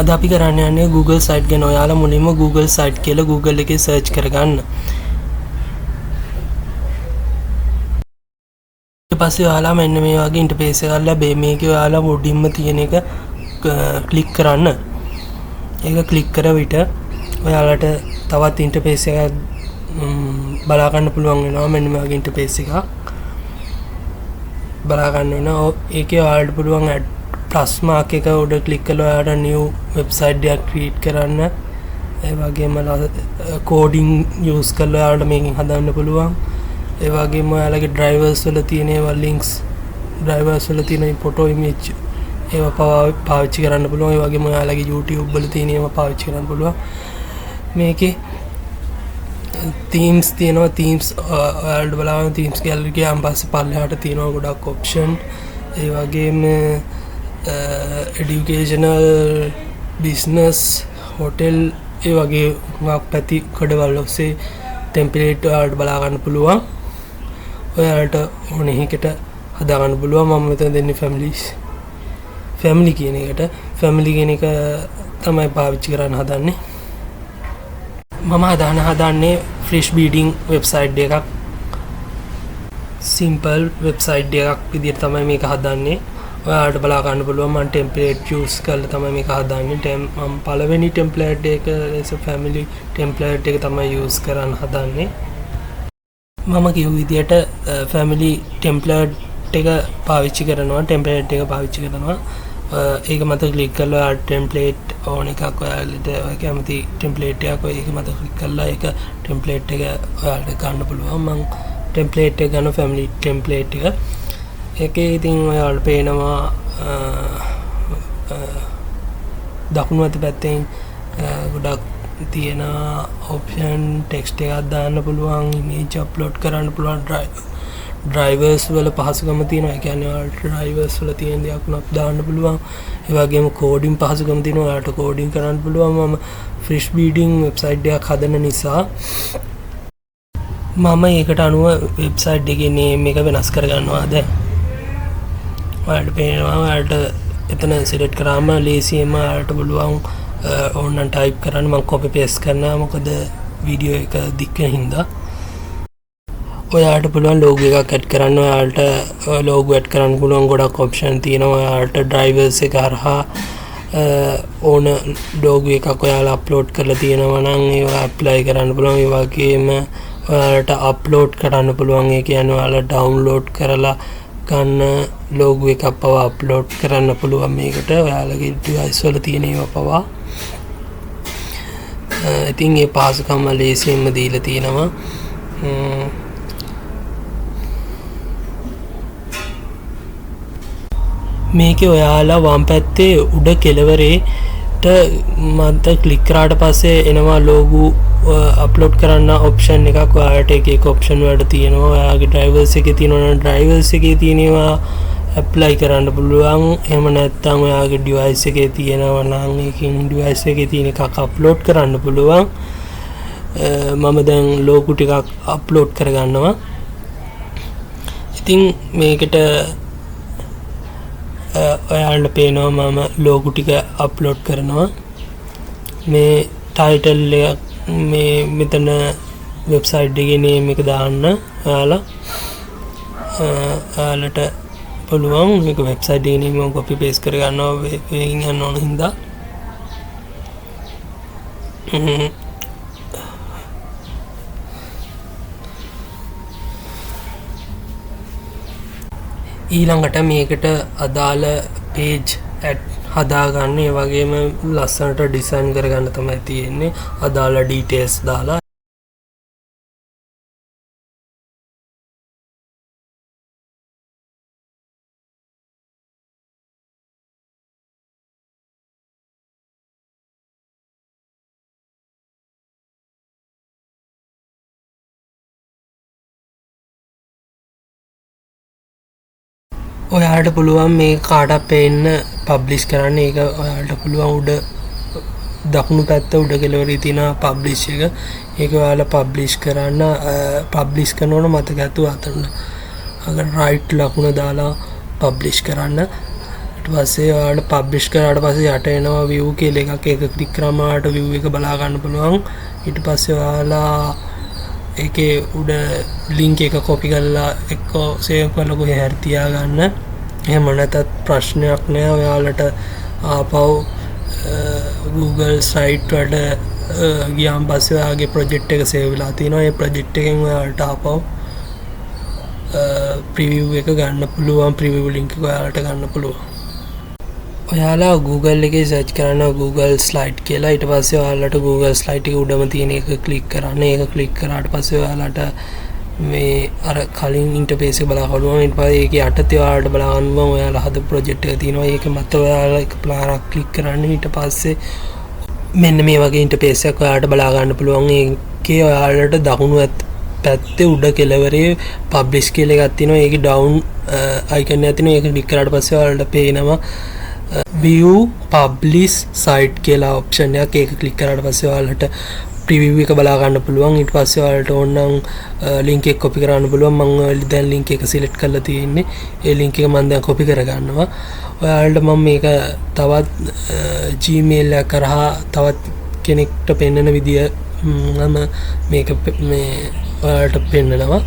අද අපි කරන්න යන්නේ Google site ගැන. ඔයාලා මුලින්ම Google site කියලා Google එකේ search කරගන්න. ඊට පස්සේ ඔයාලා මෙන්න මේ වගේ ඉන්ටර්ෆේස් එකක් ලැබෙයි. මේකේ ඔයාලා මුලින්ම තියෙන එක ක්ලික් කරන්න. ඒක ක්ලික් කර විට ඔයාලට තවත් ඉන්ටර්ෆේස් එකක් බලා ගන්න පුළුවන් වෙනවා. මෙන්න මේ වගේ ඉන්ටර්ෆේස් එකක් බලා ගන්න වෙනවා. ඒකේ ඔයාලට පුළුවන් ප්ලස් මාක් එක උඩ ක්ලික් කරලා ඔයාලට new website එකක් create කරන්න. ඒ වගේම coding use කරලා ඔයාලට මේකෙන් හදන්න පුළුවන්. ඒ වගේම ඔයාලගේ drivers වල තියෙන ඒවා links drivers වල තියෙන photo image ඒවා පාවිච්චි කරන්න පුළුවන්. ඒ වගේම ඔයාලගේ YouTube වල තියෙන ඒවා පාවිච්චි කරන්න පුළුවන්. මේකේ themes තියෙනවා. themes ඔයාලට බලන්න themes gallery ගියාන් පස්සේ පල්ලෙහාට තියෙනවා ගොඩක් option. ඒ වගේම educational business hotel ඒ වගේ පැති කඩවල ඔස්සේ template ඔයාලට බලා ගන්න පුළුවන්. ඔයාලට ඕන එකකට හදා ගන්න පුළුවන්. මම මෙතන දෙන්නේ family කියන එකට. family කියන එක තමයි පාවිච්චි කරන්න හදන්නේ. මම හදන්නේ fresh bidding website එකක්. simple website එකක් විදිහට තමයි මේක හදන්නේ. ඔයාලට බලා ගන්න පුළුවන්. මම template use කරලා තමයි මේක හදන්නේ. මම පළවෙනි template එක family template එක තමයි use කරන්න හදන්නේ. මම කියු විදිහට family template එක පාවිච්චි කරනවා. template එක පාවිච්චි කරනවා. ඒක මත ක්ලික් කරලා template ඕන එකක් ඔයාලට ඔය කැමති template එකක් ඒක මත ක්ලික් කරලා ඒක template එක ඔයාලට ගන්න පුළුවන්. මම template එක ගන්න family template එක. ඒකේ ඉතින් ඔයාලට පේනවා දකුණු අත පැත්තෙන් ගොඩක් තියෙන option text එකක් දාන්න පුළුවන්, image upload කරන්න පුළුවන්, drivers වල පහසුකම තියෙනවා. ඒ කියන්නේ ඔයාලට drivers වල තියෙන දේක් උනත් දාන්න පුළුවන්. ඒ වගේම coding පහසුකම තියෙනවා. ඔයාලට coding කරන්න පුළුවන්. මම fresh bidding website එකක් හදන නිසා මම ඒකට අනුව website එකේ name එක වෙනස් කරගන්නවා. දැන් ඔයාලට පේනවා ඔයාලට එතන select කරාම ලේසියෙන්ම ඔයාලට පුළුවන් ඕනනම් type කරන්න. මම copy paste කරනවා මොකද වීඩියෝ එක දික් වෙන හින්දා. ඔයාලට පුළුවන් logo එකක් add කරන්න. ඔයාලට logo add කරන්න පුළුවන් ගොඩක් option තියෙනවා. ඔයාලට drivers එක හරහා ඕන logo එකක් ඔයාලා upload කරලා තියෙනවා නම් ඒවා apply කරන්න පුළුවන්. ඒ වගේම ඔයාලට upload කරන්න පුළුවන්. ඒ කියන්නේ ඔයාලා download කරලා ගන්න logo එකක් පවා upload කරන්න පුළුවන් මේකට. ඔයාලගේ device වල තියෙන ඒවා පවා. ඉතින් මේ පහසුකම් ලේසියෙන්ම දීලා තියෙනවා. මේකේ ඔයාලා වම් පැත්තේ උඩ කෙළවරේට මත ක්ලික් කරාට පස්සේ එනවා logo අප්ලෝඩ් කරන්න ඔප්ෂන් එකක්. ඔයාලට එක ඔප්ෂන් වලට තියෙනවා. ඔයාගේ drivers එකේ තියෙනවා නම් drivers එකේ තියෙනවා apply කරන්න පුළුවන්. එහෙම නැත්නම් ඔයාගේ device එකේ තියෙනවා නම් ඒකෙන් device එකේ තියෙන එකක් අප්ලෝඩ් කරන්න පුළුවන්. මම දැන් logo ටිකක් අප්ලෝඩ් කරගන්නවා. ඉතින් මේකට ඔයාලට පේනවා මම logo ටික අප්ලෝඩ් කරනවා. මේ title එක මේ මෙතන website එකේ name එක දාන්න ඔයාලට පුළුවන්. මේක website එකේ name එක copy paste කරගන්නවා වෙකින් යන්න ඕන හින්දා. ඊළඟට මේකට අදාළ page add හදාගන්න. ඒ වගේම ලස්සනට ඩිසයින් කරගන්න තමයි තියෙන්නේ. අදාළ details දාලා ඔයාලට පුළුවන් මේ කාටත් පේන්න පබ්ලිෂ් කරන්න. ඒක ඔයාලට පුළුවන් උඩ දකුණු පැත්ත උඩ කෙළවරේ තියෙන පබ්ලිෂ් එක. ඒක ඔයාලා පබ්ලිෂ් කරන්න. පබ්ලිෂ් කරනකොට මතක ඇතුව අතන අග රයිට් ලකුණ දාලා පබ්ලිෂ් කරන්න. ඊට පස්සේ ඔයාලට පබ්ලිෂ් කරාට පස්සේ යට එනවා view කියලා එකක්. ඒක ක්ලික් කරාම ඔයාලට view එක බලා ගන්න පුළුවන්. ඊට පස්සේ ඔයාලා ඒකේ උඩ link එක copy කරලා එක්ක save කරලා කොහේ හරි තියාගන්න. එහෙම නැත්නම් ප්‍රශ්නයක් නෑ. ඔයාලට ආපහු Google site වලට ගියාන් පස්සේ ඔයාගේ project එක save වෙලා තිනවා. ඒ project එකෙන් ඔයාලට ආපහු preview එක ගන්න පුළුවන්. preview link එක ඔයාලට ගන්න පුළුවන්. ඔයාලා Google එකේ search කරනවා Google slide කියලා. ඊට පස්සේ ඔයාලට Google slide එක උඩම තියෙන එක click කරන්න. ඒක click කරාට පස්සේ ඔයාලට මේ අර කලින් interface එක බලා ගන්න පුළුවන්. ඊට පස්සේ ඒකේ යටතේ ඔයාලට බලා ගන්න පුළුවන් ඔයාලා හද project එක තියෙනවා. ඒක මත ඔයාලා එක පාරක් click කරන්න. ඊට පස්සේ මෙන්න මේ වගේ interface එකක් ඔයාලට බලා ගන්න පුළුවන්. ඒකේ ඔයාලට දකුණු පැත්තේ උඩ කෙළවරේ publish කියලා එකක් තියෙනවා. ඒකේ down icon එකක් තියෙනවා. ඒක click කරාට පස්සේ ඔයාලට පේනවා view publish site කියලා option එකක්. ඒක click කරාට පස්සේ ඔයාලට preview එක බලා ගන්න පුළුවන්. ඊට පස්සේ ඔයාලට ඕනනම් link එක copy කරන්න පුළුවන්. මම දැන් link එක select කරලා තියෙන්නේ. ඒ link එක මම දැන් copy කර ගන්නවා. ඔයාලට මම මේක තවත් Gmail එක කරා තවත් කෙනෙක්ට පෙන්වන විදිය මම මේක මේ ඔයාලට පෙන්නනවා.